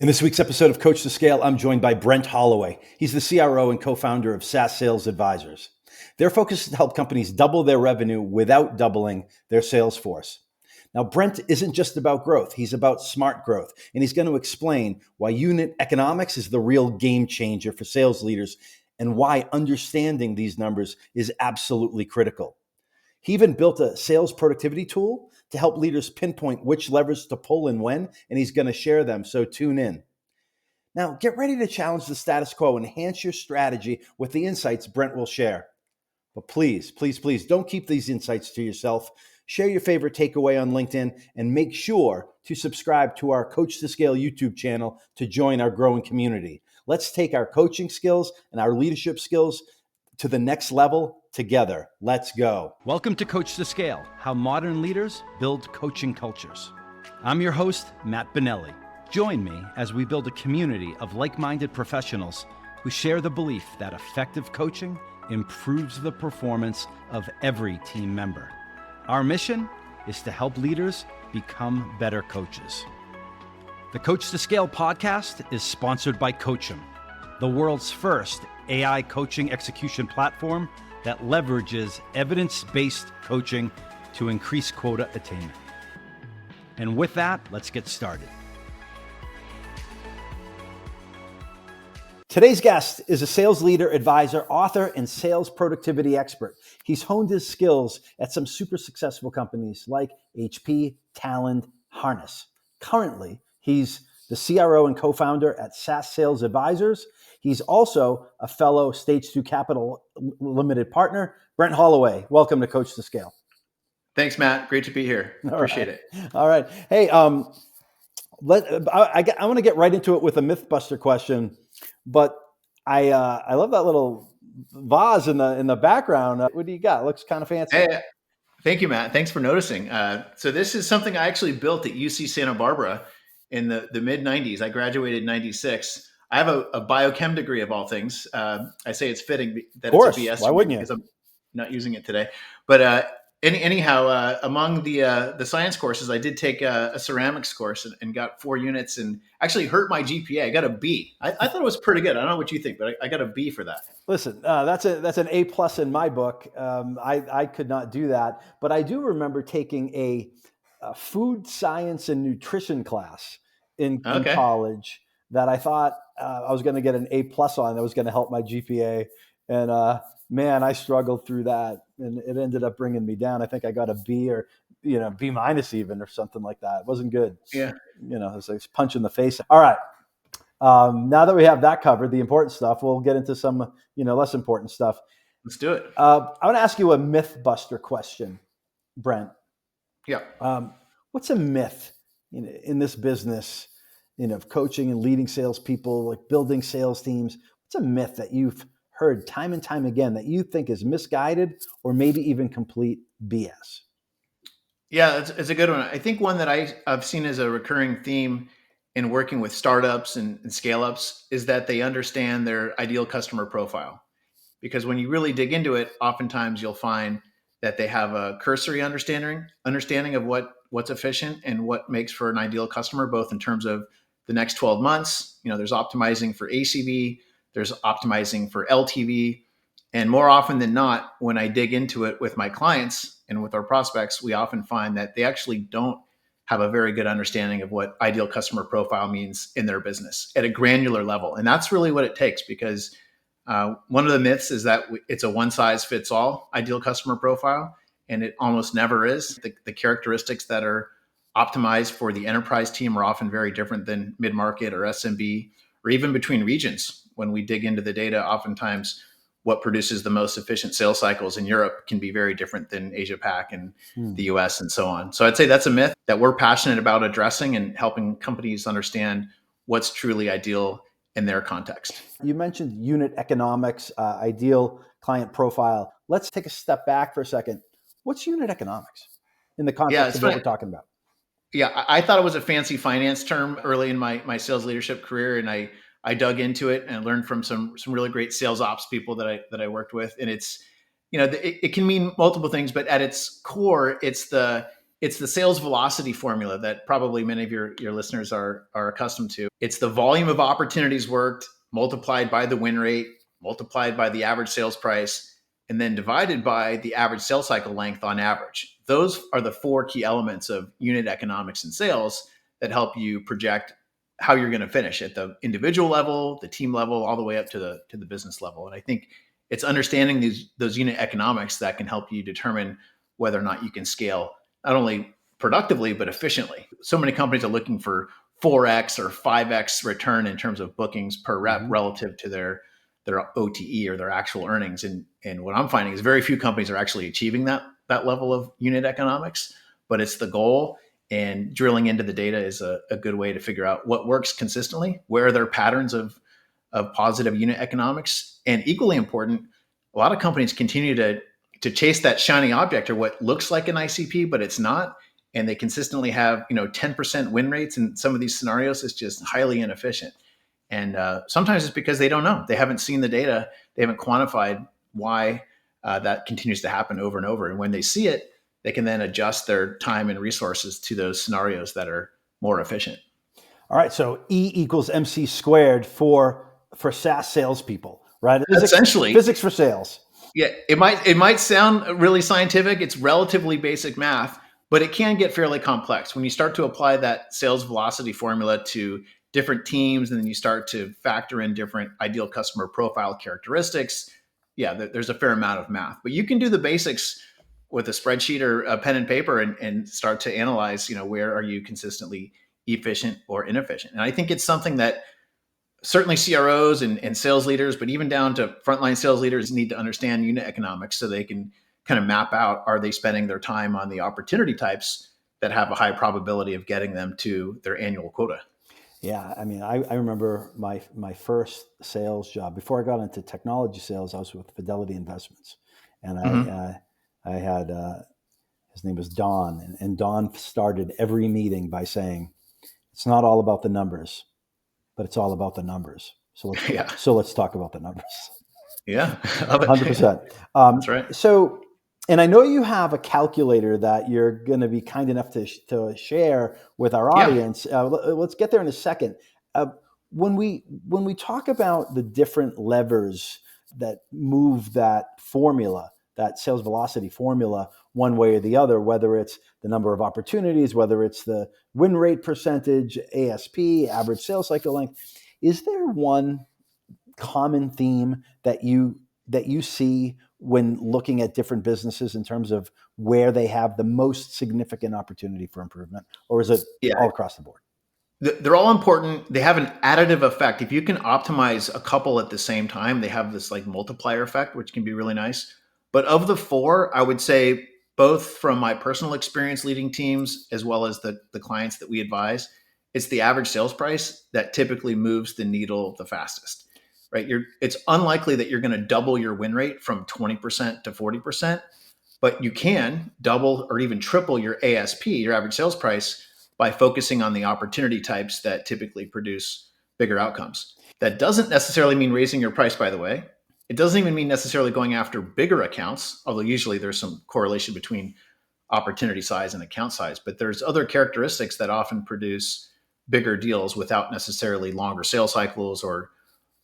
In this week's episode of Coach2Scale, I'm joined by Brent Holloway. He's the CRO and co-founder of SaaS Sales Advisors. Their focus is to help companies double their revenue without doubling their sales force. Now, Brent isn't just about growth. He's about smart growth, and he's going to explain why unit economics is the real game changer for sales leaders and why understanding these numbers is absolutely critical. He even built a sales productivity tool to help leaders pinpoint which levers to pull and when, and he's going to share them, so tune in. Now, get ready to challenge the status quo and enhance your strategy with the insights Brent will share. But please, please, please don't keep these insights to yourself. Share your favorite takeaway on LinkedIn and make sure to subscribe to our Coach2Scale YouTube channel to join our growing community. Let's take our coaching skills and our leadership skills to the next level together. Let's go. Welcome to Coach2Scale, how modern leaders build coaching cultures. I'm your host, Matt Benelli. Join me as we build a community of like-minded professionals who share the belief that effective coaching improves the performance of every team member. Our mission is to help leaders become better coaches. The Coach2Scale podcast is sponsored by Coachum, the world's first AI coaching execution platform that leverages evidence-based coaching to increase quota attainment. And with that, let's get started. Today's guest is a sales leader, advisor, author, and sales productivity expert. He's honed his skills at some super successful companies like HP, Talend, Harness. Currently, he's the CRO and co-founder at SaaS Sales Advisors. He's also a fellow Stage 2 Capital Limited partner. Brent Holloway, welcome to Coach2Scale. Thanks, Matt. Great to be here. Appreciate it. All right. Hey, I want to get right into it with a MythBuster question, but I love that little vase in the background. What do you got? It looks kind of fancy. Hey, thank you, Matt. Thanks for noticing. So this is something I actually built at UC Santa Barbara in the mid 90s. I graduated in 96. I have a biochem degree of all things. I say it's fitting that it's a BS. Why wouldn't you? Because I'm not using it today. But anyhow, among the science courses, I did take a ceramics course and got 4 units and actually hurt my GPA. I got a B. I thought it was pretty good. I don't know what you think, but I got a B for that. Listen, that's an A+ in my book. I could not do that, but I do remember taking a food science and nutrition class in college that I thought I was going to get an A+ on. That was going to help my GPA. And man, I struggled through that, and it ended up bringing me down. I think I got a B or B- even or something like that. It wasn't good. Yeah. It was like a punch in the face. All right. Now that we have that covered, the important stuff, we'll get into some less important stuff. Let's do it. I want to ask you a MythBuster question, Brent. Yeah. What's a myth in this business? Of coaching and leading salespeople, like building sales teams. What's a myth that you've heard time and time again that you think is misguided or maybe even complete BS? Yeah, it's a good one. I think one that I've seen as a recurring theme in working with startups and scale-ups is that they understand their ideal customer profile. Because when you really dig into it, oftentimes you'll find that they have a cursory understanding of what's efficient and what makes for an ideal customer, both in terms of the next 12 months. There's optimizing for ACV, there's optimizing for LTV. And more often than not, when I dig into it with my clients and with our prospects, we often find that they actually don't have a very good understanding of what ideal customer profile means in their business at a granular level. And that's really what it takes, because one of the myths is that it's a one-size-fits-all ideal customer profile, and it almost never is. The characteristics that are optimized for the enterprise team are often very different than mid-market or SMB, or even between regions. When we dig into the data, oftentimes what produces the most efficient sales cycles in Europe can be very different than Asia Pac and the US and so on. So I'd say that's a myth that we're passionate about addressing and helping companies understand what's truly ideal in their context. You mentioned unit economics, ideal client profile. Let's take a step back for a second. What's unit economics in the context of what we're talking about? Yeah, I thought it was a fancy finance term early in my sales leadership career, and I dug into it and learned from some really great sales ops people that I worked with. And it's, it can mean multiple things, but at its core, it's the It's the sales velocity formula that probably many of your listeners are accustomed to. It's the volume of opportunities worked multiplied by the win rate, multiplied by the average sales price, and then divided by the average sales cycle length on average. Those are the four key elements of unit economics in sales that help you project how you're going to finish at the individual level, the team level, all the way up to the business level. And I think it's understanding those unit economics that can help you determine whether or not you can scale not only productively but efficiently. So many companies are looking for 4x or 5x return in terms of bookings per rep relative to their OTE or their actual earnings. And what I'm finding is very few companies are actually achieving that level of unit economics, but it's the goal. And drilling into the data is a good way to figure out what works consistently, where are there patterns of positive unit economics. And equally important, a lot of companies continue to chase that shiny object or what looks like an ICP, but it's not. And they consistently have 10% win rates in some of these scenarios. It's just highly inefficient. And sometimes it's because they don't know. They haven't seen the data. They haven't quantified why that continues to happen over and over. And when they see it, they can then adjust their time and resources to those scenarios that are more efficient. All right. So E equals MC squared for SaaS salespeople, right? Essentially, physics for sales. Yeah, it might sound really scientific. It's relatively basic math, but it can get fairly complex when you start to apply that sales velocity formula to different teams, and then you start to factor in different ideal customer profile characteristics. Yeah, there's a fair amount of math, but you can do the basics with a spreadsheet or a pen and paper and start to analyze, where are you consistently efficient or inefficient? And I think it's something that certainly CROs and sales leaders, but even down to frontline sales leaders need to understand unit economics so they can kind of map out, are they spending their time on the opportunity types that have a high probability of getting them to their annual quota? Yeah, I mean, I remember my first sales job. Before I got into technology sales, I was with Fidelity Investments. And I had, his name was Don. And Don started every meeting by saying, it's not all about the numbers, but it's all about the numbers. So let's talk about the numbers. Yeah, 100%. That's right. So, and I know you have a calculator that you're going to be kind enough to share with our audience. Yeah. Let's get there in a second. When we talk about the different levers that move that formula, that sales velocity formula, one way or the other, whether it's the number of opportunities, whether it's the win rate percentage, ASP, average sales cycle length, is there one common theme that you see when looking at different businesses in terms of where they have the most significant opportunity for improvement, or is it all across the board? They're all important. They have an additive effect. If you can optimize a couple at the same time, they have this like multiplier effect, which can be really nice. But of the four, I would say, both from my personal experience leading teams as well as the clients that we advise, it's the average sales price that typically moves the needle the fastest, right? It's unlikely that you're going to double your win rate from 20% to 40%, but you can double or even triple your ASP, your average sales price, by focusing on the opportunity types that typically produce bigger outcomes. That doesn't necessarily mean raising your price, by the way. It doesn't even mean necessarily going after bigger accounts, although usually there's some correlation between opportunity size and account size. But there's other characteristics that often produce bigger deals without necessarily longer sales cycles or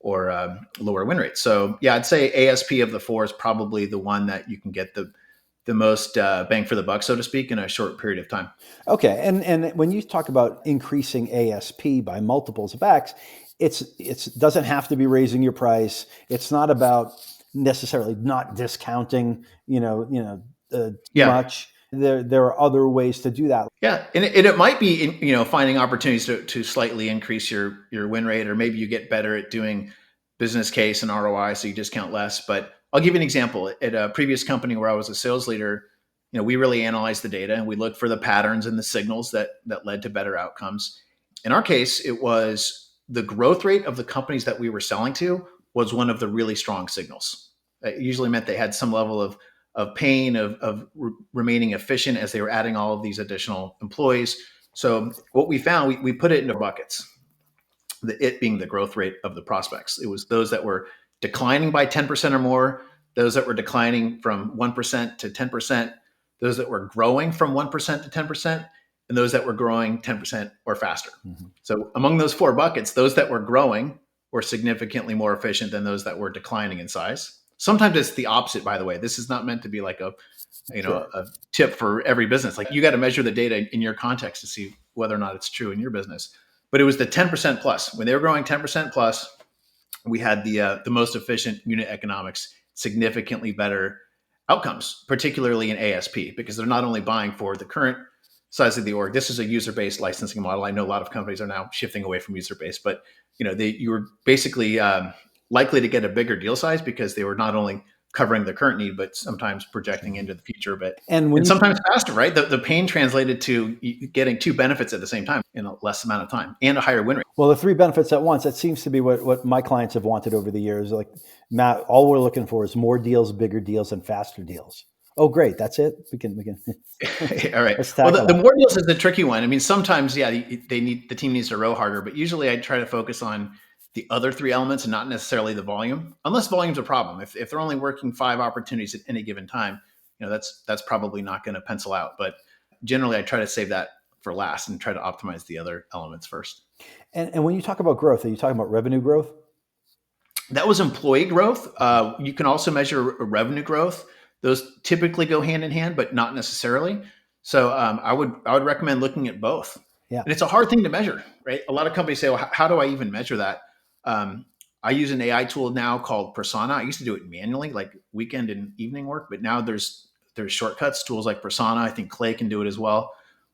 lower win rates. So yeah, I'd say ASP of the four is probably the one that you can get the most bang for the buck, so to speak, in a short period of time. Okay, and when you talk about increasing ASP by multiples of X, it doesn't have to be raising your price. It's not about necessarily not discounting, much. There are other ways to do that. Yeah, and it might be finding opportunities to slightly increase your win rate, or maybe you get better at doing business case and ROI, so you discount less. But I'll give you an example. At a previous company where I was a sales leader, we really analyzed the data and we looked for the patterns and the signals that led to better outcomes. In our case, it was the growth rate of the companies that we were selling to was one of the really strong signals. It usually meant they had some level of pain, of remaining efficient as they were adding all of these additional employees. So what we found, we put it into buckets. It being the growth rate of the prospects. It was those that were declining by 10% or more, those that were declining from 1% to 10%, those that were growing from 1% to 10%, and those that were growing 10% or faster. Mm-hmm. So among those 4 buckets, those that were growing were significantly more efficient than those that were declining in size. Sometimes it's the opposite, by the way. This is not meant to be like a tip for every business. Like, you got to measure the data in your context to see whether or not it's true in your business. But it was the 10% plus. When they were growing 10% plus, we had the most efficient unit economics, significantly better outcomes, particularly in ASP, because they're not only buying for the current size of the org. This is a user-based licensing model. I know a lot of companies are now shifting away from user-based, but you were basically likely to get a bigger deal size because they were not only covering the current need, but sometimes projecting into the future a bit. And sometimes faster, right? The pain translated to getting 2 benefits at the same time in a less amount of time and a higher win rate. Well, the 3 benefits at once, that seems to be what my clients have wanted over the years. Like, Matt, all we're looking for is more deals, bigger deals, and faster deals. Oh, great. That's it. We can. All right. Well, the more deals is the tricky one. I mean, sometimes, the team needs to row harder, but usually I try to focus on the other 3 elements and not necessarily the volume, unless volume's a problem. If they're only working 5 opportunities at any given time, that's probably not going to pencil out. But generally, I try to save that for last and try to optimize the other elements first. And when you talk about growth, are you talking about revenue growth? That was employee growth. You can also measure revenue growth. Those typically go hand in hand, but not necessarily. So I would recommend looking at both. Yeah. And it's a hard thing to measure, right? A lot of companies say, well, how do I even measure that? I use an AI tool now called Persona. I used to do it manually, like weekend and evening work, but now there's shortcuts, tools like Persona. I think Clay can do it as well,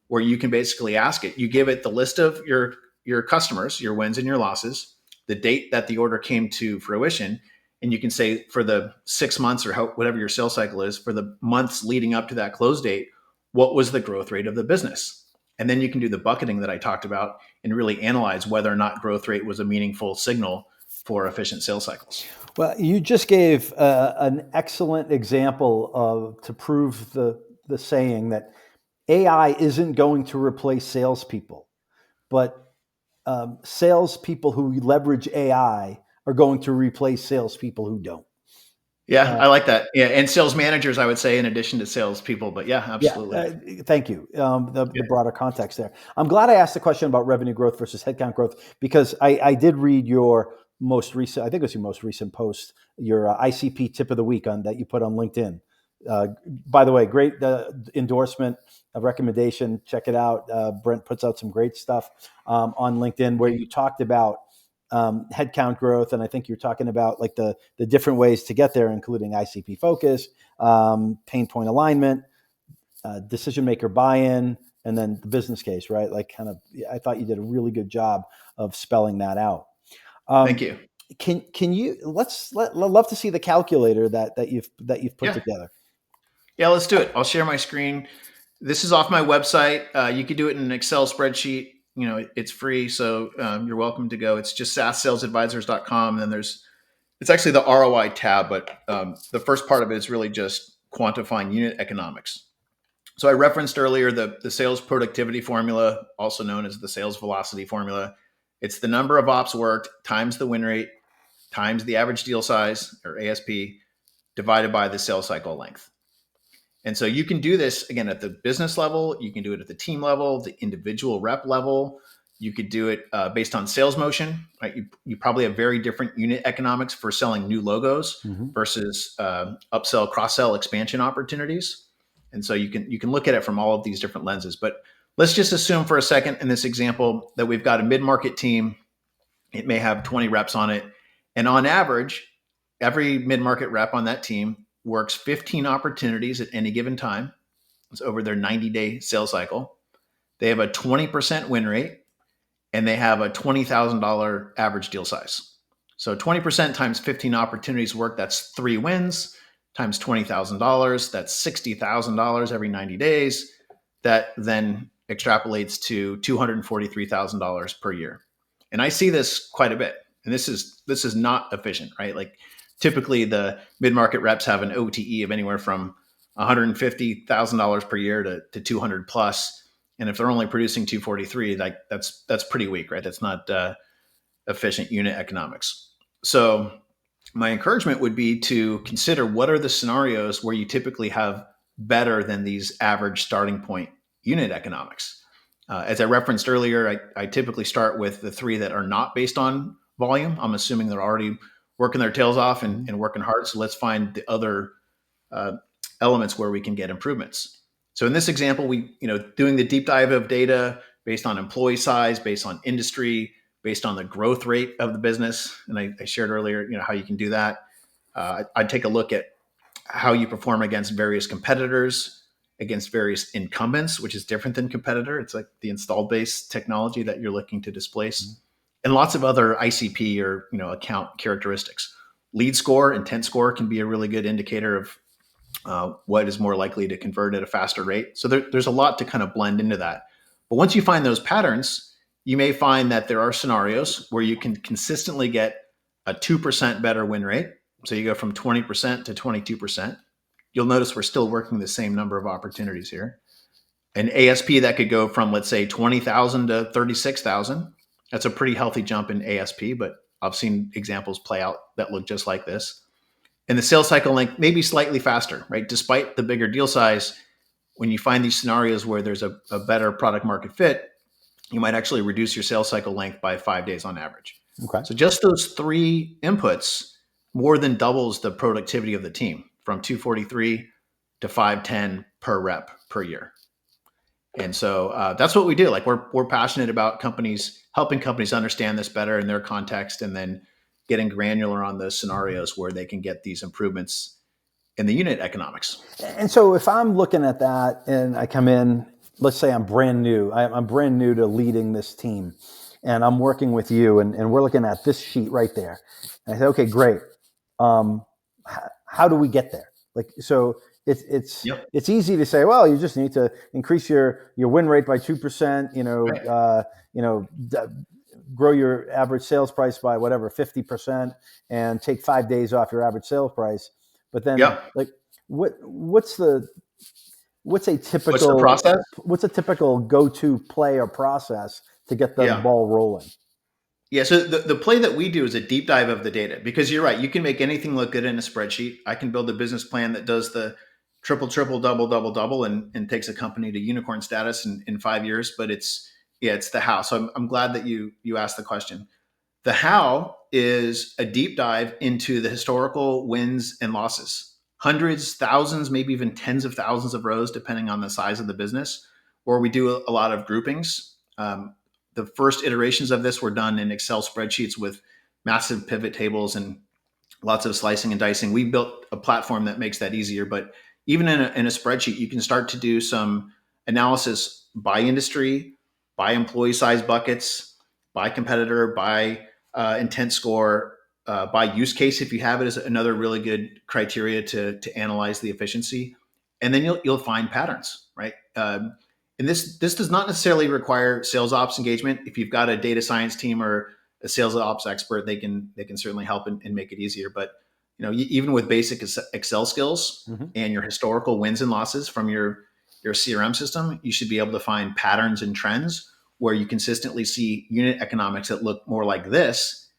where you can basically ask it. You give it the list of your customers, your wins and your losses, the date that the order came to fruition, and you can say for the 6 months or whatever your sales cycle is, for the months leading up to that close date, what was the growth rate of the business? And then you can do the bucketing that I talked about and really analyze whether or not growth rate was a meaningful signal for efficient sales cycles. Well, you just gave an excellent example to prove the saying that AI isn't going to replace salespeople, but salespeople who leverage AI are going to replace salespeople who don't. Yeah, I like that. Yeah, and sales managers, I would say, in addition to salespeople. But yeah, absolutely. Thank you. The broader context there. I'm glad I asked the question about revenue growth versus headcount growth, because I did read your most recent, I think it was your most recent post, your ICP tip of the week that you put on LinkedIn. By the way, great endorsement, a recommendation. Check it out. Brent puts out some great stuff on LinkedIn where you talked about headcount growth, and I think you're talking about like the different ways to get there, including ICP focus, pain point alignment, decision maker buy-in, and then the business case, right? Like, kind of, I thought you did a really good job of spelling that out. Thank you. Can you love to see the calculator that you've put together. Yeah, let's do it. I'll share my screen. This is off my website. You could do it in an Excel spreadsheet. It's free, so you're welcome to go. It's just SaaSSalesAdvisors.com, and then it's actually the ROI tab, but the first part of it is really just quantifying unit economics. So I referenced earlier the sales productivity formula, also known as the sales velocity formula. It's the number of ops worked times the win rate times the average deal size, or ASP, divided by the sales cycle length. And so you can do this, again, at the business level. You can do it at the team level, the individual rep level. You could do it based on sales motion, right? You probably have very different unit economics for selling new logos versus upsell, cross-sell, expansion opportunities. And so you can look at it from all of these different lenses. But let's just assume for a second in this example that we've got a mid-market team. It may have 20 reps on it. And on average, every mid-market rep on that team works 15 opportunities at any given time. It's over their 90-day sales cycle. They have a 20% win rate, and they have a $20,000 average deal size. So 20% times 15 opportunities worked, that's 3 wins, times $20,000, that's $60,000 every 90 days. That then extrapolates to $243,000 per year. And I see this quite a bit. And this is not efficient, right? Like, typically the mid-market reps have an OTE of anywhere from $150,000 per year to 200 plus. And if they're only producing 243, like that's pretty weak, right? That's not efficient unit economics. So my encouragement would be to consider what are the scenarios where you typically have better than these average starting point unit economics. As I referenced earlier, I typically start with the three that are not based on volume. I'm assuming they're already working their tails off and working hard. So let's find the other elements where we can get improvements. So in this example, doing the deep dive of data based on employee size, based on industry, based on the growth rate of the business. And I shared earlier, how you can do that. I'd take a look at how you perform against various competitors, against various incumbents, which is different than competitor. It's like the installed base technology that you're looking to displace, and lots of other ICP or account characteristics. Lead score, intent score can be a really good indicator of what is more likely to convert at a faster rate. So there's a lot to kind of blend into that. But once you find those patterns, you may find that there are scenarios where you can consistently get a 2% better win rate. So you go from 20% to 22%. You'll notice we're still working the same number of opportunities here. An ASP that could go from, let's say, 20,000 to 36,000. That's a pretty healthy jump in ASP, but I've seen examples play out that look just like this. And the sales cycle length may be slightly faster, right? Despite the bigger deal size, when you find these scenarios where there's a better product market fit, you might actually reduce your sales cycle length by 5 days on average. Okay. So just those three inputs more than doubles the productivity of the team from 243 to 510 per rep per year. And so that's what we do. Like we're passionate about helping companies understand this better in their context, and then getting granular on those scenarios where they can get these improvements in the unit economics. And so if I'm looking at that and I come in, let's say I'm brand new. I'm brand new to leading this team, and I'm working with you, and we're looking at this sheet right there. And I say, okay, great. How do we get there? Like, so it's easy to say, well, you just need to increase your win rate by 2%, right. Grow your average sales price by whatever, 50%, and take 5 days off your average sales price. But then like what's a typical process? What's a typical go-to play or process to get the ball rolling? Yeah, so the play that we do is a deep dive of the data, because you're right. You can make anything look good in a spreadsheet. I can build a business plan that does the triple, double, and takes a company to unicorn status in 5 years. But it's the how. So I'm glad that you asked the question. The how is a deep dive into the historical wins and losses. Hundreds, thousands, maybe even tens of thousands of rows, depending on the size of the business. Or we do a lot of groupings. The first iterations of this were done in Excel spreadsheets with massive pivot tables and lots of slicing and dicing. We built a platform that makes that easier. But even in a spreadsheet, you can start to do some analysis by industry, by employee size buckets, by competitor, by intent score, by use case. If you have it, is another really good criteria to analyze the efficiency. And then you'll find patterns, right? And this does not necessarily require sales ops engagement. If you've got a data science team or a sales ops expert, they can certainly help and make it easier. But even with basic Excel skills and your historical wins and losses from your CRM system, you should be able to find patterns and trends where you consistently see unit economics that look more like this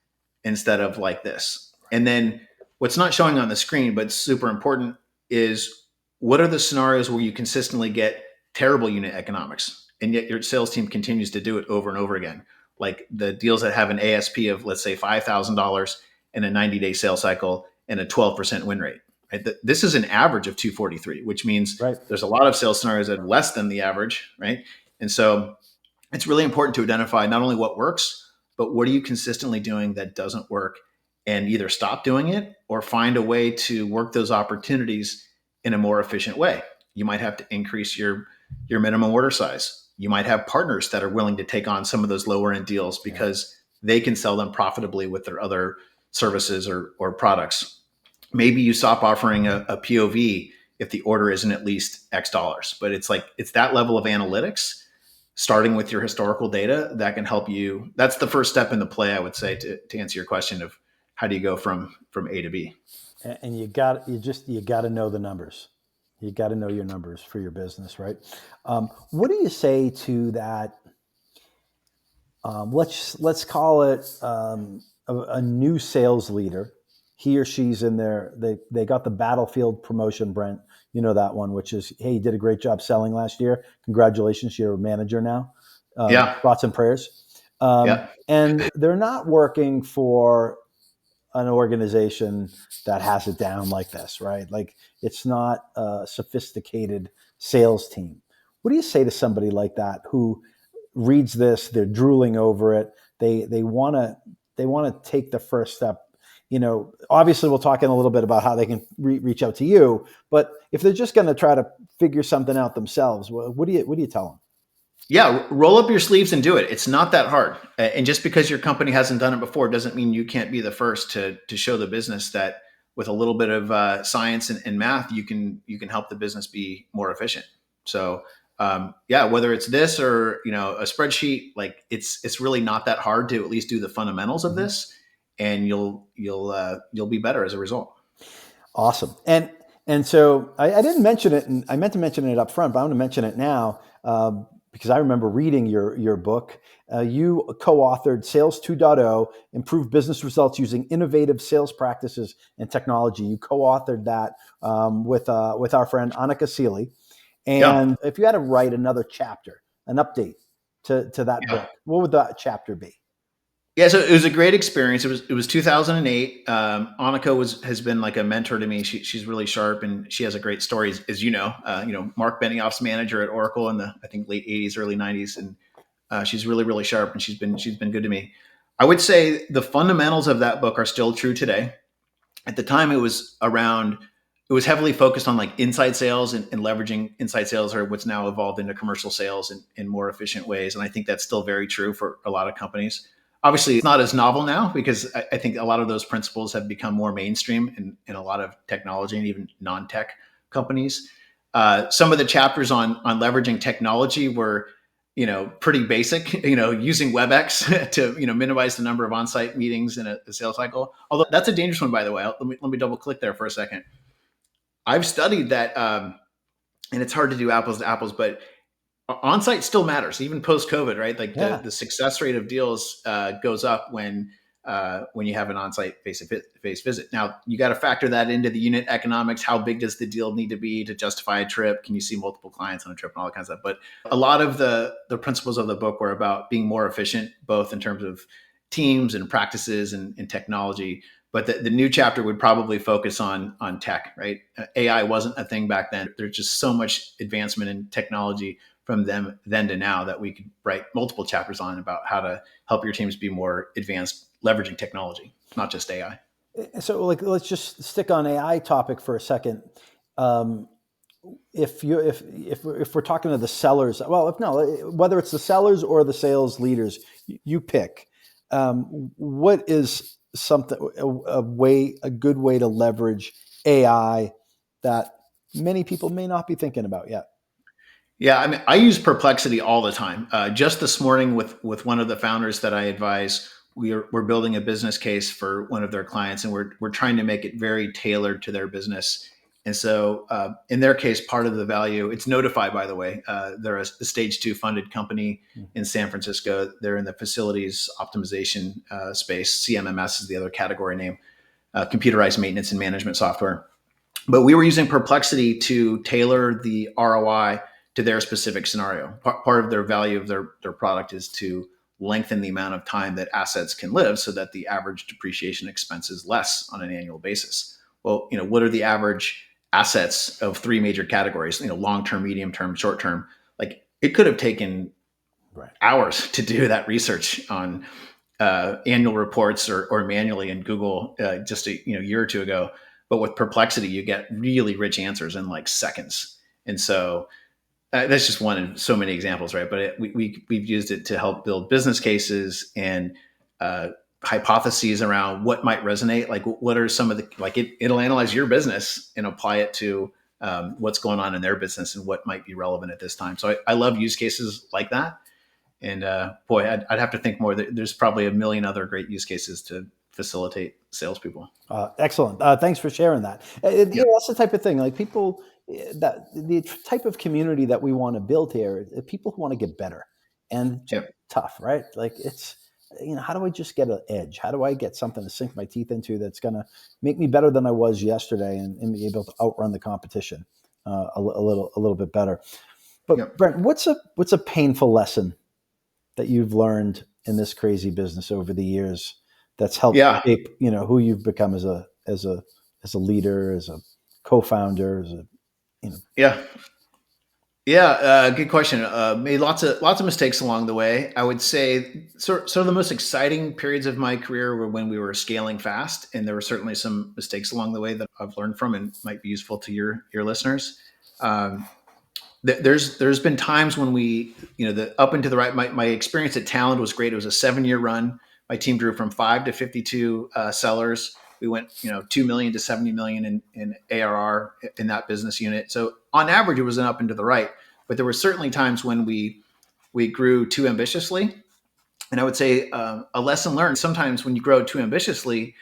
instead of like this. And then what's not showing on the screen, but super important, is what are the scenarios where you consistently get terrible unit economics, and yet your sales team continues to do it over and over again. Like the deals that have an ASP of, let's say, $5,000 and a 90-day sales cycle and a 12% win rate. Right? This is an average of 243, which means there's a lot of sales scenarios that are less than the average, right? And so it's really important to identify not only what works, but what are you consistently doing that doesn't work, and either stop doing it or find a way to work those opportunities in a more efficient way. You might have to increase your minimum order size. You might have partners that are willing to take on some of those lower end deals because they can sell them profitably with their other services or products. Maybe you stop offering a POV if the order isn't at least X dollars. But it's that level of analytics, starting with your historical data, that can help you. That's the first step in the play, I would say, to answer your question of how do you go from A to B. And you got to know the numbers. You got to know your numbers for your business, right? What do you say to that? Let's call it a new sales leader. He or she's in there. They got the battlefield promotion, Brent. You know that one, which is, hey, you did a great job selling last year. Congratulations, you're a manager now. Yeah. Thoughts and prayers. Yeah. And they're not working for an organization that has it down like this, right? Like it's not a sophisticated sales team. What do you say to somebody like that who reads this, they're drooling over it, they want to take the first step? You know, obviously we'll talk in a little bit about how they can reach out to you, but if they're just going to try to figure something out themselves, what do you tell them? Yeah, roll up your sleeves and do it. It's not that hard. And just because your company hasn't done it before doesn't mean you can't be the first to show the business that with a little bit of science and math, you can help the business be more efficient. So yeah, whether it's this or a spreadsheet, like it's really not that hard to at least do the fundamentals of this, and you'll be better as a result. Awesome. And so I didn't mention it, and I meant to mention it up front, but I'm going to mention it now because I remember reading your book. You co-authored Sales 2.0, Improve Business Results Using Innovative Sales Practices and Technology. You co-authored that with our friend Annika Seeley. Yeah. And if you had to write another chapter, an update to that Yeah. book, what would that chapter be? Yeah, so it was a great experience. It was 2008. Annika has been like a mentor to me. She's really sharp and she has a great story, as you know. Mark Benioff's manager at Oracle in the I think late '80s, early '90s, and she's really really sharp and she's been good to me. I would say the fundamentals of that book are still true today. At the time, it was heavily focused on like inside sales and leveraging inside sales, or what's now evolved into commercial sales in more efficient ways. And I think that's still very true for a lot of companies. Obviously, it's not as novel now because I think a lot of those principles have become more mainstream in a lot of technology and even non-tech companies. Some of the chapters on leveraging technology were, pretty basic. Using WebEx to minimize the number of on-site meetings in a sales cycle. Although that's a dangerous one, by the way. Let me double click there for a second. I've studied that, and it's hard to do apples to apples, but on-site still matters, even post-COVID, right? Like Yeah. the success rate of deals goes up when you have an on-site face-to-face visit. Now you got to factor that into the unit economics. How big does the deal need to be to justify a trip? Can you see multiple clients on a trip and all that kind of stuff? But a lot of the principles of the book were about being more efficient, both in terms of teams and practices and technology. But the new chapter would probably focus on tech, right? AI wasn't a thing back then. There's just so much advancement in technology from then to now that we could write multiple chapters on about how to help your teams be more advanced leveraging technology, not just AI. So, like, let's just stick on AI topic for a second. If we're talking to the sellers, well, if no, whether it's the sellers or the sales leaders, you pick. What is something a good way to leverage AI that many people may not be thinking about yet? Yeah, I mean, I use Perplexity all the time. Just this morning, with one of the founders that I advise, we're building a business case for one of their clients, and we're trying to make it very tailored to their business. And so, in their case, part of the value, it's Notify, by the way. They're a stage 2 funded company in San Francisco. They're in the facilities optimization space. CMMS is the other category name, computerized maintenance and management software. But we were using Perplexity to tailor the ROI to their specific scenario. Part of their value of their product is to lengthen the amount of time that assets can live so that the average depreciation expense is less on an annual basis. Well, what are the average assets of 3 major categories? Long-term, medium-term, short-term. Like it could have taken hours to do that research on annual reports or manually in Google just a year or two ago. But with Perplexity, you get really rich answers in like seconds. And so that's just one of so many examples, right? But we've used it to help build business cases and hypotheses around what might resonate. Like what are some of the, like it'll analyze your business and apply it to what's going on in their business and what might be relevant at this time. So I love use cases like that. And boy, I'd have to think more. There's probably a million other great use cases to facilitate salespeople. Excellent. Thanks for sharing that. That's the type of thing. Like people, that the type of community that we want to build here, people who want to get better, and just Yep. tough, right? Like it's, how do I just get an edge? How do I get something to sink my teeth into that's going to make me better than I was yesterday and be able to outrun the competition? a little bit better. But Yep. Brent, what's a painful lesson that you've learned in this crazy business over the years that's helped Yeah. shape, who you've become as a leader, as a co-founder, Yeah. Yeah, good question. Made lots of mistakes along the way. I would say sort of the most exciting periods of my career were when we were scaling fast, and there were certainly some mistakes along the way that I've learned from and might be useful to your listeners. Um, there's been times when the up and to the right. My experience at Talent was great. It was a 7-year run. My team grew from 5 to 52 sellers. We went 2 million to 70 million in ARR in that business unit. So on average, it was an up and to the right. But there were certainly times when we grew too ambitiously. And I would say a lesson learned: sometimes when you grow too ambitiously,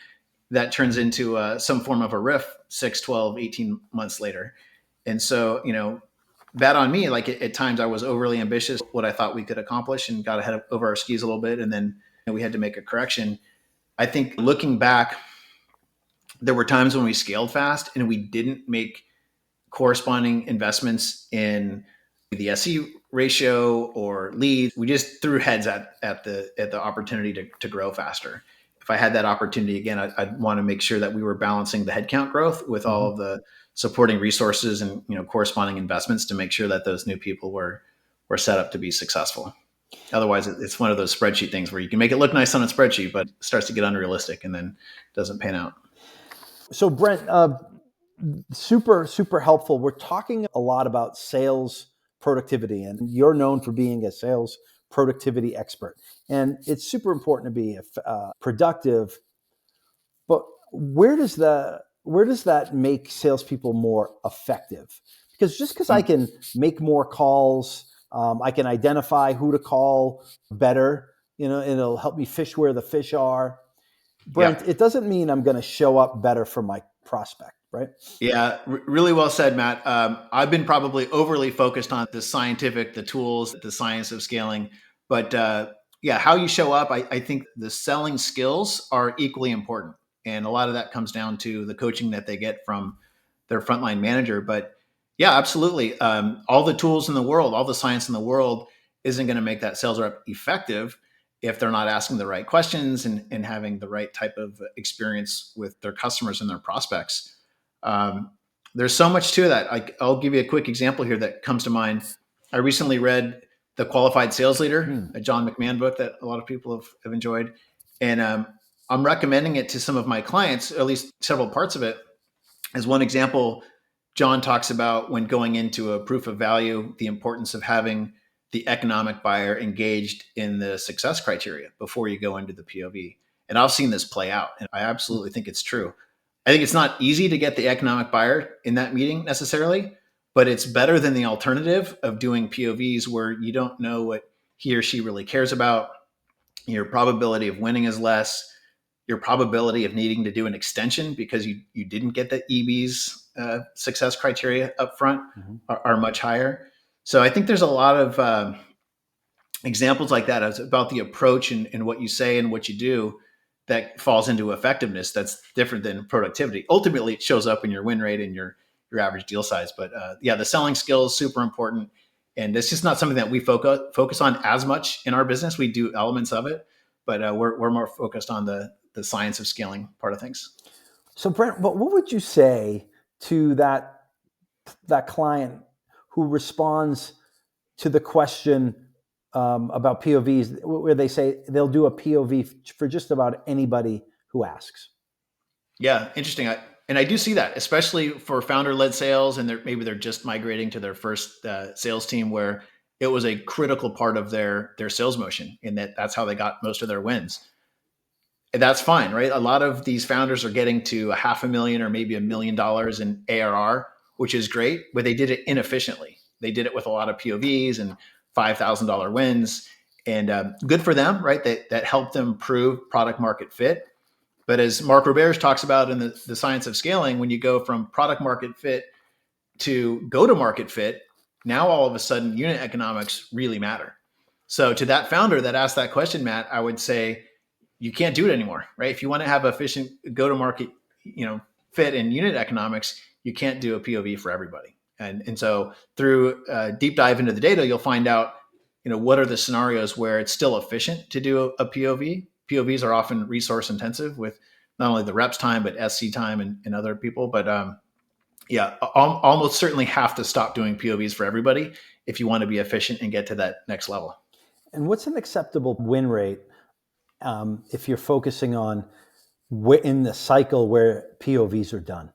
that turns into some form of a riff 6, 12, 18 months later. And so, bad on me. Like at times I was overly ambitious, what I thought we could accomplish, and got ahead over our skis a little bit. And then we had to make a correction. I think looking back, there were times when we scaled fast and we didn't make corresponding investments in the SE ratio or leads. We just threw heads at the opportunity to grow faster. If I had that opportunity again, I'd want to make sure that we were balancing the headcount growth with all of the supporting resources and corresponding investments to make sure that those new people were set up to be successful. Otherwise, it's one of those spreadsheet things where you can make it look nice on a spreadsheet, but it starts to get unrealistic and then doesn't pan out. So Brent, super helpful. We're talking a lot about sales productivity, and you're known for being a sales productivity expert. And it's super important to be productive. But where does that make salespeople more effective? Because just because I can make more calls, I can identify who to call better. It'll help me fish where the fish are. Brent, It doesn't mean I'm going to show up better for my prospect, right? Yeah, really well said, Matt. I've been probably overly focused on the tools, the science of scaling. But how you show up, I think the selling skills are equally important. And a lot of that comes down to the coaching that they get from their frontline manager. But yeah, absolutely. All the tools in the world, all the science in the world isn't going to make that sales rep effective if they're not asking the right questions and having the right type of experience with their customers and their prospects. There's so much to that. I'll give you a quick example here that comes to mind. I recently read The Qualified Sales Leader, a John McMahon book that a lot of people have enjoyed. And I'm recommending it to some of my clients, or at least several parts of it. As one example, John talks about when going into a proof of value, the importance of having the economic buyer engaged in the success criteria before you go into the POV. And I've seen this play out, and I absolutely think it's true. I think it's not easy to get the economic buyer in that meeting necessarily, but it's better than the alternative of doing POVs where you don't know what he or she really cares about. Your probability of winning is less. Your probability of needing to do an extension because you didn't get the EB's success criteria up front are much higher. So I think there's a lot of examples like that. It's about the approach and what you say and what you do that falls into effectiveness that's different than productivity. Ultimately, it shows up in your win rate and your average deal size. But the selling skill is super important. And it's just not something that we focus on as much in our business. We do elements of it, but we're more focused on the science of scaling part of things. So Brent, what would you say to that client who responds to the question about POVs, where they say they'll do a POV for just about anybody who asks? Yeah, interesting. I do see that, especially for founder-led sales, and maybe they're just migrating to their first sales team, where it was a critical part of their sales motion, and that's how they got most of their wins. And that's fine, right? A lot of these founders are getting to $500,000 or maybe $1 million in ARR, which is great, but they did it inefficiently. They did it with a lot of POVs and $5,000 wins, and good for them, right? That helped them prove product market fit. But as Mark Roberge talks about in the science of scaling, when you go from product market fit to go to market fit, now all of a sudden unit economics really matter. So to that founder that asked that question, Matt, I would say you can't do it anymore, right? If you want to have efficient go to market, fit in unit economics, you can't do a POV for everybody. And so through a deep dive into the data, you'll find out, what are the scenarios where it's still efficient to do a POV. POVs are often resource intensive with not only the reps time, but SC time and other people. But almost certainly have to stop doing POVs for everybody if you want to be efficient and get to that next level. And what's an acceptable win rate if you're focusing on in the cycle where POVs are done?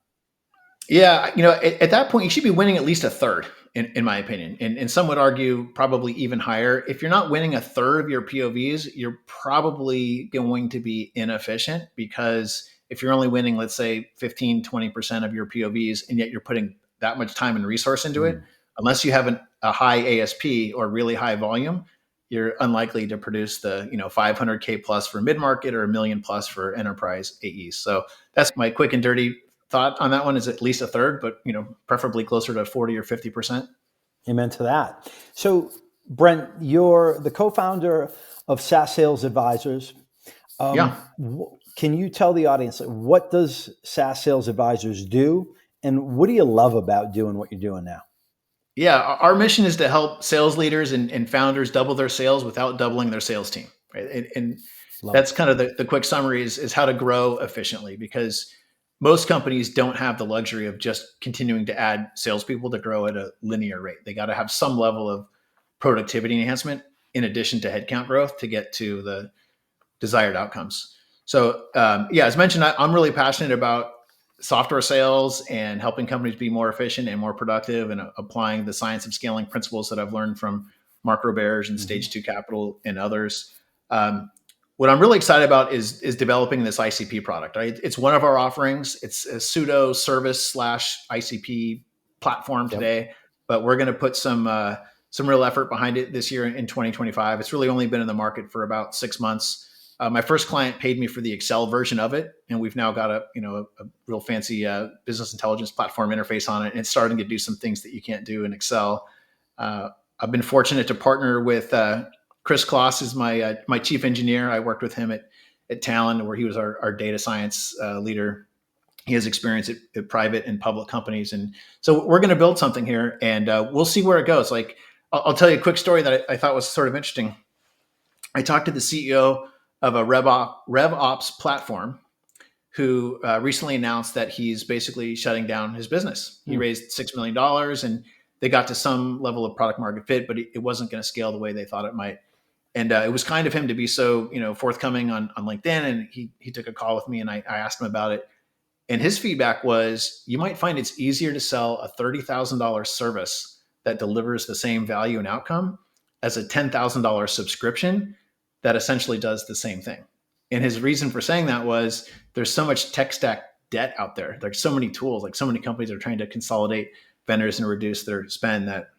Yeah, at that point, you should be winning at least a third, in my opinion. And some would argue probably even higher. If you're not winning a third of your POVs, you're probably going to be inefficient, because if you're only winning, let's say 15, 20% of your POVs, and yet you're putting that much time and resource into it, unless you have a high ASP or really high volume, you're unlikely to produce the 500K plus for mid-market or $1 million plus for enterprise AEs. So that's my quick and dirty thought on that one, is at least a third, but preferably closer to 40 or 50%. Amen to that. So Brent, you're the co-founder of SaaS Sales Advisors. Can you tell the audience, what does SaaS Sales Advisors do, and what do you love about doing what you're doing now? Yeah, our mission is to help sales leaders and founders double their sales without doubling their sales team. Right? And that's kind of the quick summary is how to grow efficiently, because most companies don't have the luxury of just continuing to add salespeople to grow at a linear rate. They got to have some level of productivity enhancement in addition to headcount growth to get to the desired outcomes. So as mentioned, I'm really passionate about software sales and helping companies be more efficient and more productive, and applying the science of scaling principles that I've learned from Mark Roberge and Stage 2 Capital and others. What I'm really excited about is developing this ICP product. Right? It's one of our offerings. It's a pseudo service / ICP platform today, but we're going to put some real effort behind it this year in 2025. It's really only been in the market for about 6 months. My first client paid me for the Excel version of it, and we've now got a real fancy business intelligence platform interface on it, and it's starting to do some things that you can't do in Excel. I've been fortunate to partner with Chris Kloss is my chief engineer. I worked with him at Talon, where he was our data science leader. He has experience at private and public companies, and so we're going to build something here, and we'll see where it goes. Like, I'll tell you a quick story that I thought was sort of interesting. I talked to the CEO of a RevOps platform who recently announced that he's basically shutting down his business. He raised $6 million, and they got to some level of product market fit, but it wasn't going to scale the way they thought it might. And it was kind of him to be so forthcoming on LinkedIn, and he took a call with me, and I asked him about it. And his feedback was, you might find it's easier to sell a $30,000 service that delivers the same value and outcome as a $10,000 subscription that essentially does the same thing. And his reason for saying that was, there's so much tech stack debt out there. There's so many tools, like so many companies are trying to consolidate vendors and reduce their spend, that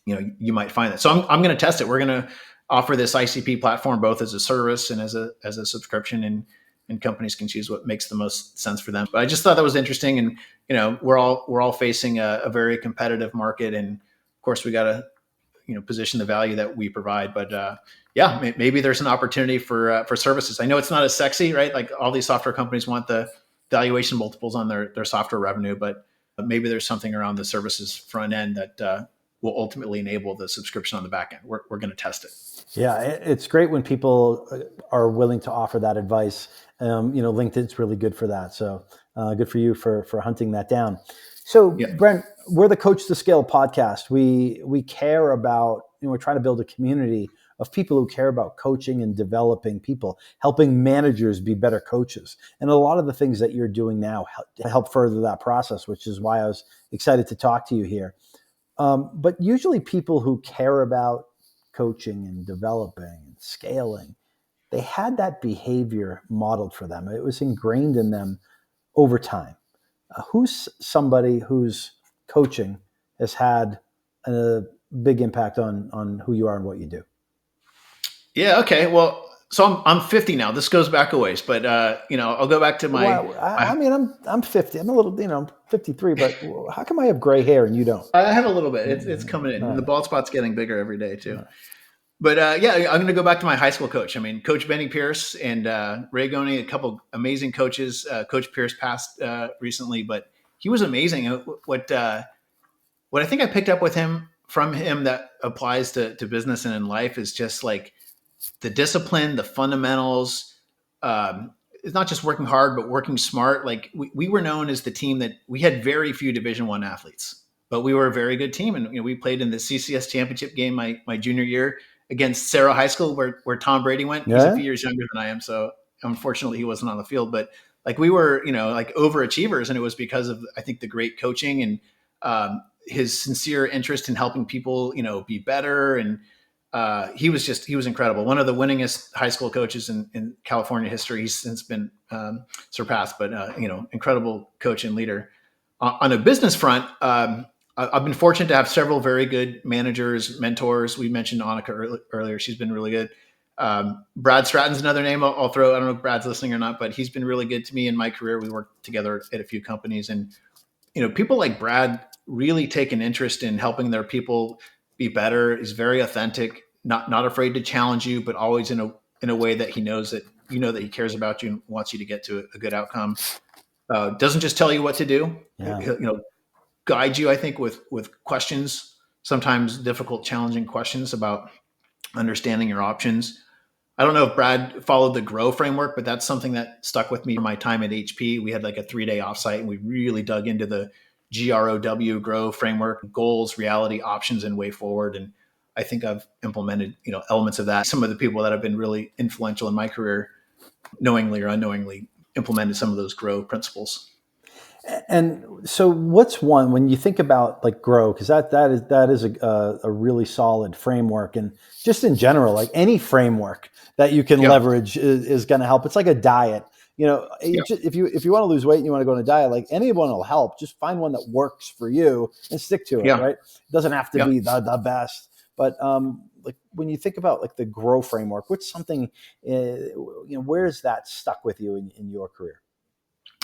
you might find that. So I'm going to test it. We're going to offer this ICP platform both as a service and as a subscription, and companies can choose what makes the most sense for them. But I just thought that was interesting, and we're all facing a very competitive market, and of course we got to position the value that we provide. But maybe there's an opportunity for services. I know it's not as sexy, right? Like all these software companies want the valuation multiples on their software revenue, but maybe there's something around the services front end that will ultimately enable the subscription on the back end. We're going to test it. Yeah, it's great when people are willing to offer that advice. LinkedIn's really good for that. So good for you for hunting that down. So Brent, we're the Coach2Scale podcast. We care about, we're trying to build a community of people who care about coaching and developing people, helping managers be better coaches. And a lot of the things that you're doing now help further that process, which is why I was excited to talk to you here. But usually people who care about coaching and developing and scaling, they had that behavior modeled for them. It was ingrained in them over time. Who's somebody whose coaching has had a big impact on who you are and what you do? Yeah. Okay. Well, so I'm 50 now. This goes back a ways, but I'll go back to my. Well, I'm 50. I'm a little, 53. But how come I have gray hair and you don't? I have a little bit. It's coming in. And the bald spot's getting bigger every day too. But I'm going to go back to my high school coach. I mean, Coach Benny Pierce and Ray Goni, a couple amazing coaches. Coach Pierce passed recently, but he was amazing. What what I think I picked up from him that applies to business and in life is just like the discipline, the fundamentals. It's not just working hard, but working smart. Like we were known as the team that we had very few Division I athletes, but we were a very good team. And we played in the CCS championship game my junior year against Sarah High School, where Tom Brady went. Yeah. He's a few years younger than I am, so unfortunately he wasn't on the field. But like we were, like overachievers, and it was because of, I think, the great coaching and his sincere interest in helping people, be better. And he was incredible. One of the winningest high school coaches in California history. He's since been surpassed, but incredible coach and leader. On a business front, I've been fortunate to have several very good managers, mentors. We mentioned Annika earlier. She's been really good. Brad Stratton's another name I'll throw. I don't know if Brad's listening or not, but he's been really good to me in my career. We worked together at a few companies, and people like Brad really take an interest in helping their people be better. He's very authentic, not afraid to challenge you, but always in a way that he knows that that he cares about you and wants you to get to a good outcome. Doesn't just tell you what to do. Yeah. He'll guide you, I think, with questions, sometimes difficult, challenging questions about understanding your options. I don't know if Brad followed the GROW framework, but that's something that stuck with me my time at HP. We had like a 3-day offsite, and we really dug into the GROW framework: goals, reality, options, and way forward. And I think I've implemented, elements of that. Some of the people that have been really influential in my career, knowingly or unknowingly, implemented some of those GROW principles. And so what's one, when you think about like GROW, because that is a really solid framework, and just in general, like any framework that you can leverage is going to help. It's like a diet. If you want to lose weight and you want to go on a diet, like anyone will help. Just find one that works for you and stick to it. Right? It doesn't have to be the best, but like when you think about like the GROW framework, what's something, where is that stuck with you in your career?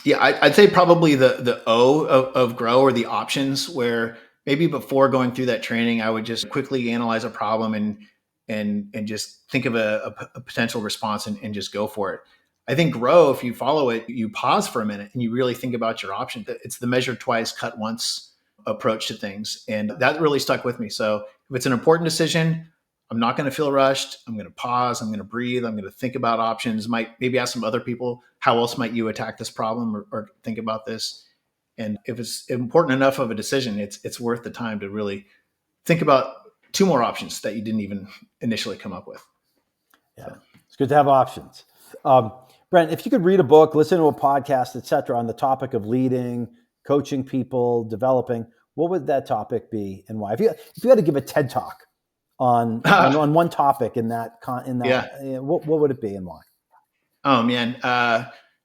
Yeah, I'd say probably the O of GROW, or the options, where maybe before going through that training, I would just quickly analyze a problem and just think of a potential response and just go for it. I think GROW, if you follow it, you pause for a minute and you really think about your option. It's the measure twice, cut once approach to things. And that really stuck with me. So if it's an important decision, I'm not going to feel rushed. I'm going to pause. I'm going to breathe. I'm going to think about options. Maybe ask some other people, how else might you attack this problem, or think about this? And if it's important enough of a decision, it's worth the time to really think about 2 more options that you didn't even initially come up with. Yeah, so it's good to have options. Brent, if you could read a book, listen to a podcast, et cetera, on the topic of leading, coaching people, developing, what would that topic be and why? If you had to give a TED Talk on one topic what would it be and why? Oh man,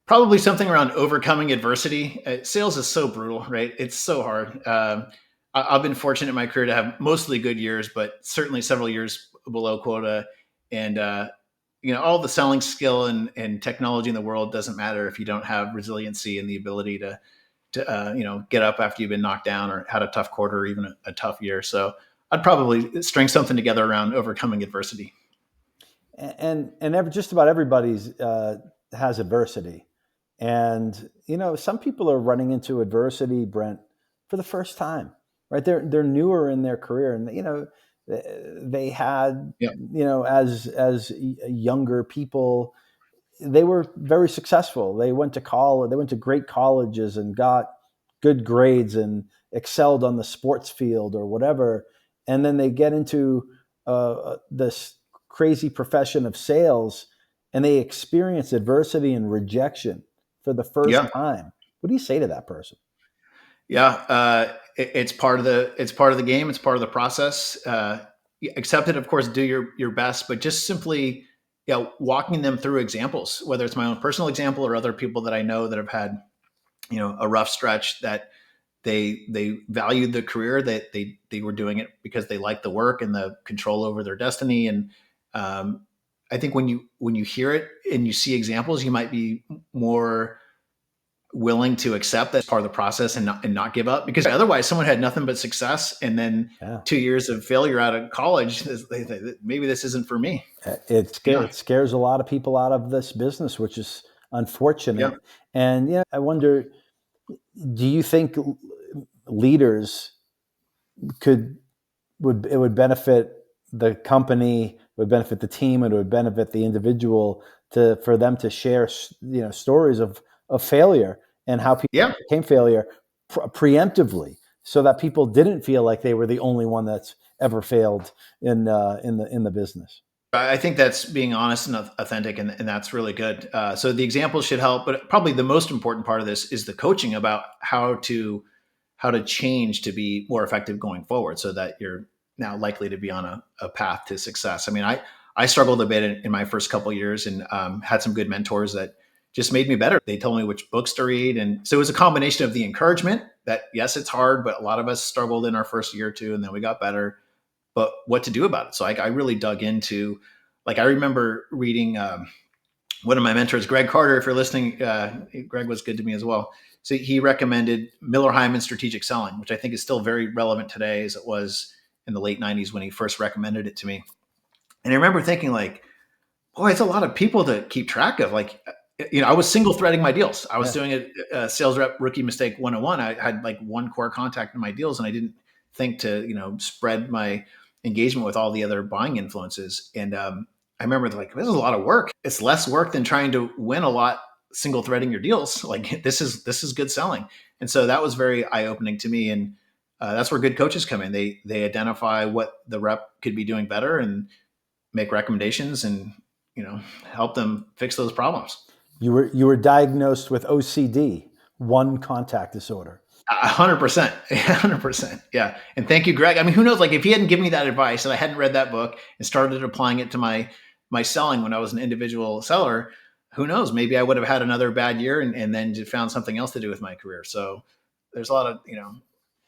probably something around overcoming adversity. Sales is so brutal, right? It's so hard. I've been fortunate in my career to have mostly good years, but certainly several years below quota. And all the selling skill and technology in the world doesn't matter if you don't have resiliency and the ability to get up after you've been knocked down or had a tough quarter or even a tough year. So I'd probably string something together around overcoming adversity. And just about everybody's has adversity, and some people are running into adversity, Brent, for the first time, right? They're newer in their career, and they had as younger people, they were very successful. They went to college, they went to great colleges and got good grades and excelled on the sports field or whatever, and then they get into this crazy profession of sales, and they experience adversity and rejection for the first time. What do you say to that person? Yeah, it's part of the game. It's part of the process. Accept it, of course. Do your best, but just simply, walking them through examples, whether it's my own personal example or other people that I know that have had, a rough stretch, that they valued the career, that they were doing it because they liked the work and the control over their destiny. And I think when you hear it and you see examples, you might be more willing to accept that's part of the process and not give up, because otherwise someone had nothing but success and then 2 years of failure out of college, maybe this isn't for me. It scares a lot of people out of this business, which is unfortunate. And I wonder, do you think leaders would benefit the company, would benefit the team, and it would benefit the individual for them to share, stories of failure and how people Yeah. became failure preemptively, so that people didn't feel like they were the only one that's ever failed in the business. I think that's being honest and authentic, and that's really good. So the examples should help, but probably the most important part of this is the coaching about how to change to be more effective going forward, so that you're now likely to be on a path to success. I mean, I struggled a bit in my first couple of years, and had some good mentors that just made me better. They told me which books to read, and so it was a combination of the encouragement that yes, it's hard, but a lot of us struggled in our first year or two, and then we got better. But what to do about it? So I really dug into, like, I remember reading one of my mentors, Greg Carter. If you're listening, Greg was good to me as well. So he recommended Miller Hyman's Strategic Selling, which I think is still very relevant today as it was in the late 90s when he first recommended it to me. And I remember thinking, like, boy, it's a lot of people to keep track of. Like, I was single threading my deals. I was doing a sales rep rookie mistake 101. I had like one core contact in my deals, and I didn't think to, spread my engagement with all the other buying influences. And I remember, like, this is a lot of work. It's less work than trying to win a lot single threading your deals. Like, this is good selling. And so that was very eye opening to me. And that's where good coaches come in. They identify what the rep could be doing better and make recommendations and help them fix those problems. You were diagnosed with OCD, one contact disorder. 100%, 100%. Yeah. And thank you, Greg. I mean, who knows, like, if he hadn't given me that advice and I hadn't read that book and started applying it to my selling when I was an individual seller, who knows, maybe I would have had another bad year and then found something else to do with my career. So there's a lot of,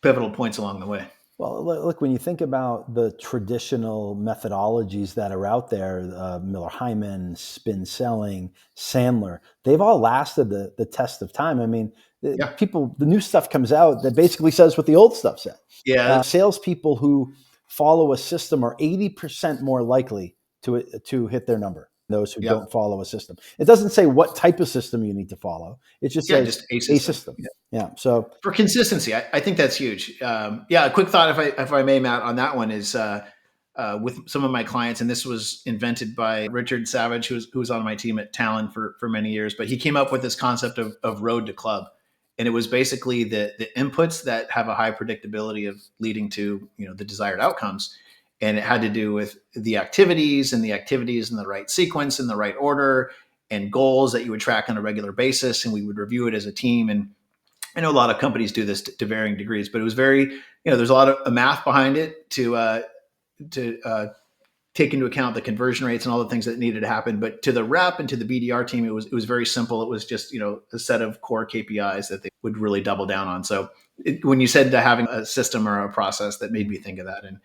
pivotal points along the way. Well, look, when you think about the traditional methodologies that are out there, Miller Hyman, spin selling, Sandler, they've all lasted the test of time. I mean, the new stuff comes out that basically says what the old stuff said. Yeah. Salespeople who follow a system are 80% more likely to hit their number. Those who don't follow a system. It doesn't say what type of system you need to follow. It just says just a system. Yeah. So for consistency, I think that's huge. A quick thought, if I may, Matt, on that one is with some of my clients, and this was invented by Richard Savage, who was on my team at Talon for many years, but he came up with this concept of road to club. And it was basically the inputs that have a high predictability of leading to, the desired outcomes. And it had to do with the activities in the right sequence, in the right order, and goals that you would track on a regular basis. And we would review it as a team. And I know a lot of companies do this to varying degrees, but it was very, there's a lot of math behind it to take into account the conversion rates and all the things that needed to happen. But to the rep and to the BDR team, it was very simple. It was just, a set of core KPIs that they would really double down on. So when you said to having a system or a process, that made me think of that. And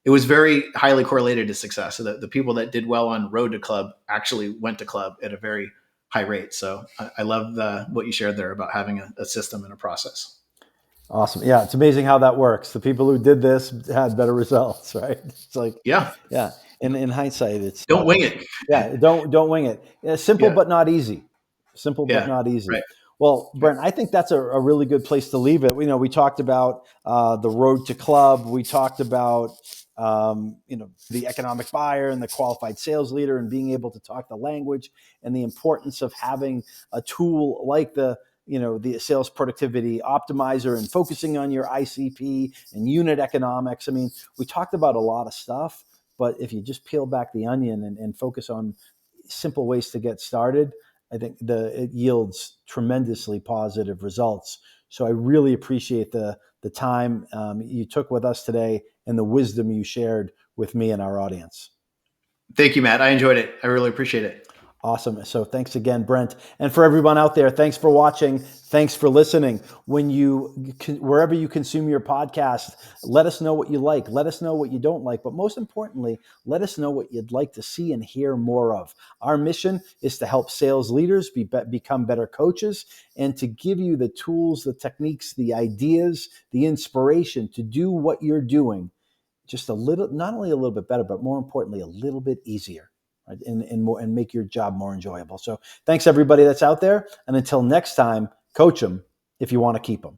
it was very highly correlated to success. So that the people that did well on road to club actually went to club at a very high rate. So I love what you shared there about having a system and a process. Awesome. Yeah. It's amazing how that works. The people who did this had better results, right? It's like, yeah. In hindsight, it's don't wing it. Yeah. Don't wing it. Simple, but not easy. Simple, but not easy. Right. Well, Brent, I think that's a really good place to leave it. We talked about the road to club. We talked about the economic buyer and the qualified sales leader and being able to talk the language and the importance of having a tool like the sales productivity optimizer and focusing on your ICP and unit economics. I mean, we talked about a lot of stuff, but if you just peel back the onion and focus on simple ways to get started, I think it yields tremendously positive results. So I really appreciate the time you took with us today and the wisdom you shared with me and our audience. Thank you, Matt. I enjoyed it. I really appreciate it. Awesome. So thanks again, Brent. And for everyone out there, thanks for watching. Thanks for listening. Wherever you consume your podcast, let us know what you like. Let us know what you don't like. But most importantly, let us know what you'd like to see and hear more of. Our mission is to help sales leaders become better coaches and to give you the tools, the techniques, the ideas, the inspiration to do what you're doing just not only a little bit better, but more importantly, a little bit easier. Right? And make your job more enjoyable. So thanks everybody that's out there. And until next time, coach them if you want to keep them.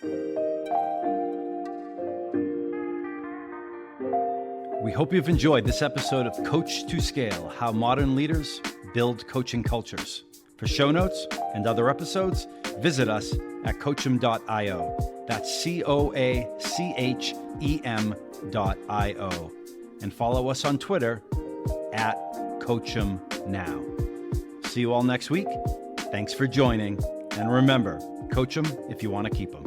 We hope you've enjoyed this episode of Coach2Scale, how modern leaders build coaching cultures. For show notes and other episodes, visit us at coachem.io. That's COACHEM.io. And follow us on Twitter at CoachemNow. See you all next week. Thanks for joining. And remember, coach them if you want to keep them.